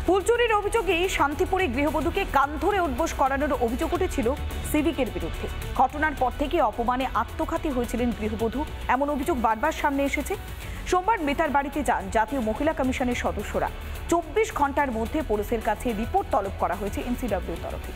ফুলচুরির অভিযোগে শান্তিপুরে গৃহবধূকে কান ধরে উঠবোস করানোর অভিযোগ উঠেছিল সিভিকের বিরুদ্ধে। ঘটনার পর থেকে অপমানে আত্মঘাতী হয়েছিলেন গৃহবধূ, এমন অভিযোগ বারবার সামনে এসেছে। সোমবার মেতার বাড়িতে যান জাতীয় মহিলা কমিশনের সদস্যরা। 24 ঘন্টার মধ্যে পুলিশের কাছে রিপোর্ট তলব করা হয়েছে এনসিডব্লিউর তরফে।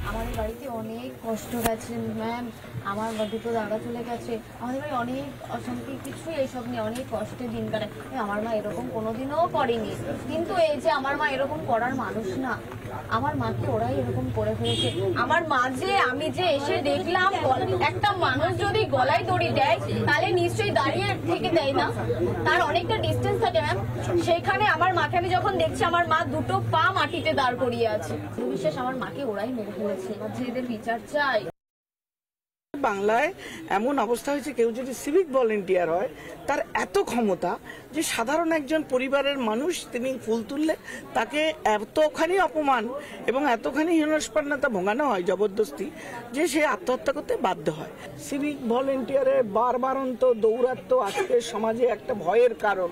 আমাদের বাড়িতে অনেক কষ্ট গেছে ম্যাম, আমার দুটো দাদা চলে গেছে, আমাদের বাড়ি অনেক অশান্তি, কিছুই এইসব নিয়ে অনেক কষ্টের দিন কাটায়। আমার মা এরকম কোনোদিনও করেনি, কিন্তু এই যে আমার মা এরকম করার মানুষ না, আমার মাকে ওরাই এরকম করে ফেলেছে। আমার মা যে আমি যে এসে দেখলাম একটা মানুষ যদি গলায় দড়ি দেয় তাহলে নিশ্চয়ই দাঁড়িয়ে থেকে দেয় না, তার অনেকটা ডিস্টেন্স থাকে ম্যাম। সেখানে আমার মাকে আমি যখন দেখছি আমার মা দুটো পা মাটিতে দাঁড় করিয়ে আছে। বিশেষ আমার মাকে ওরাই মেরে ফেলেছে, যে এদের বিচার চাই। বাংলায় এমন অবস্থা হয়েছে, কেউ যদি সিভিক ভলেন্টিয়ার হয় তার এত ক্ষমতা যে সাধারণ একজন পরিবারের মানুষ তিনি ফুল তুললে তাকে এতখানি অপমান এবং এতখানি হীনস্পর্ণতা ভোগানো হয় জবরদস্তি যে সে আত্মহত্যা করতে বাধ্য হয়। সিভিক ভলেন্টিয়ারের বারবারন্ত দৌরাত্ম্য আজকের সমাজে একটা ভয়ের কারণ।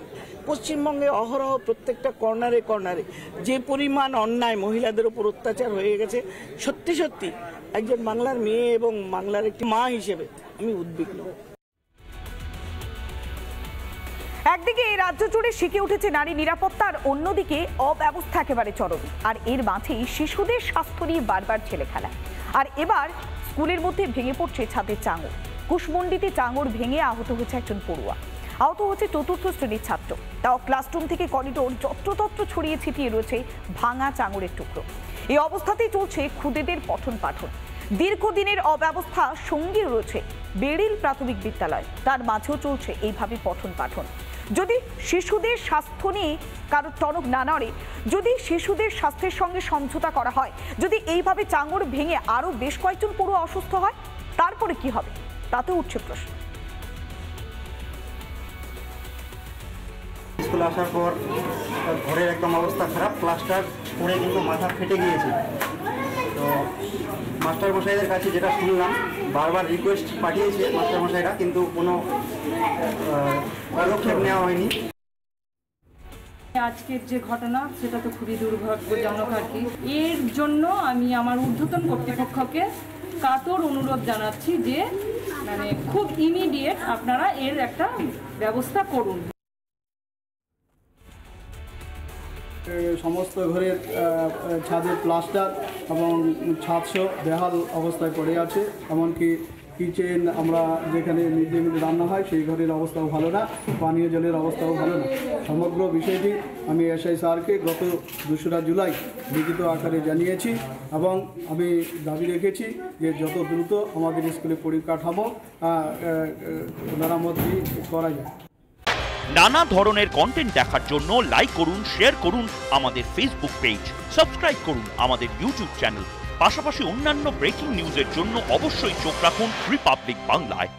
পশ্চিমবঙ্গে অহরহ প্রত্যেকটা কর্নারে কর্নারে যে পরিমাণ অন্যায় মহিলাদের উপর অত্যাচার হয়ে গেছে, সত্যি সত্যি একজন বাংলার মেয়ে এবং বাংলার একটি মা হিসেবে আমি উদ্বিগ্ন। একদিকে এই রাজ্য জুড়ে শিখে উঠেছে নারী নিরাপত্তার, অন্যদিকে অব্যবস্থা একেবারে চরমে। আর এর মাঝেই শিশুদের স্বাস্থ্য নিয়ে বারবার ছেলে খেলা। আর এবার স্কুলের মধ্যে ভেঙে পড়ছে ছাদের চাঙড়। কুশমন্ডিতে চাঙড় ভেঙে আহত হয়েছে একজন পড়ুয়া, আহত হচ্ছে 4র্থ শ্রেণীর ছাত্র। তাও ক্লাসরুম থেকে করিডোর যত্রতত্র ছড়িয়ে ছিটিয়ে রয়েছে ভাঙা চাঙড়ের টুকরো। এই অবস্থাতেই চলছে খুদেদের পঠন পাঠন। দীর্ঘদিনের অব্যবস্থা সঙ্গে রয়েছে বেড়িল প্রাথমিক বিদ্যালয়, তার মাঝেও চলছে এইভাবে পঠন পাঠন। যদি শিশুদের স্বাস্থ্য নিয়ে কারোর টনক না নড়ে, যদি শিশুদের স্বাস্থ্যের সঙ্গে সমঝোতা করা হয়, যদি এইভাবে চাঙড় ভেঙে আরো বেশ কয়েকজন পড়ুয়া অসুস্থ হয়, তারপরে কি হবে তাতে উঠছে প্রশ্ন। স্কুলে আসার পর ঘরের একদম অবস্থা খারাপ, প্লাস্টার পরে কিন্তু মাথা ফেটে গিয়েছে। তো মাস্টার মশাইদের কাছে যেটা শুনলাম, বারবার রিকোয়েস্ট পাঠিয়েছে মাস্টার মশাইরা, কিন্তু কোনো পদক্ষেপ নেওয়া হয়নি। আজকের যে ঘটনা সেটা তো খুবই দুর্ভাগ্যজনক আর কি। এর জন্য আমি আমার ঊর্ধ্বতন কর্তৃপক্ষকে কাতর অনুরোধ জানাচ্ছি যে মানে খুব ইমিডিয়েট আপনারা এর একটা ব্যবস্থা করুন। সমস্ত ঘরের ছাদের প্লাস্টার এবং ছাদসহ বেহাল অবস্থায় পড়ে আছে। এমনকি কিচেন, আমরা যেখানে মিড ডে মিল রান্না হয় সেই ঘরের অবস্থাও ভালো না, পানীয় জলের অবস্থাও ভালো না। সমগ্র বিষয়টি আমি এসআই স্যারকে গত 2রা জুলাই লিখিত আকারে জানিয়েছি এবং আমি দাবি রেখেছি যে যত দ্রুত আমাদের স্কুলে পরিকাঠামো মেরামতি করা যায়। নানা ধরনের কন্টেন্ট দেখার জন্য লাইক করুন, শেয়ার করুন আমাদের ফেসবুক পেজ, সাবস্ক্রাইব করুন আমাদের ইউটিউব চ্যানেল। পাশাপাশি অন্যান্য ব্রেকিং নিউজের জন্য অবশ্যই চোখ রাখুন রিপাবলিক বাংলায়।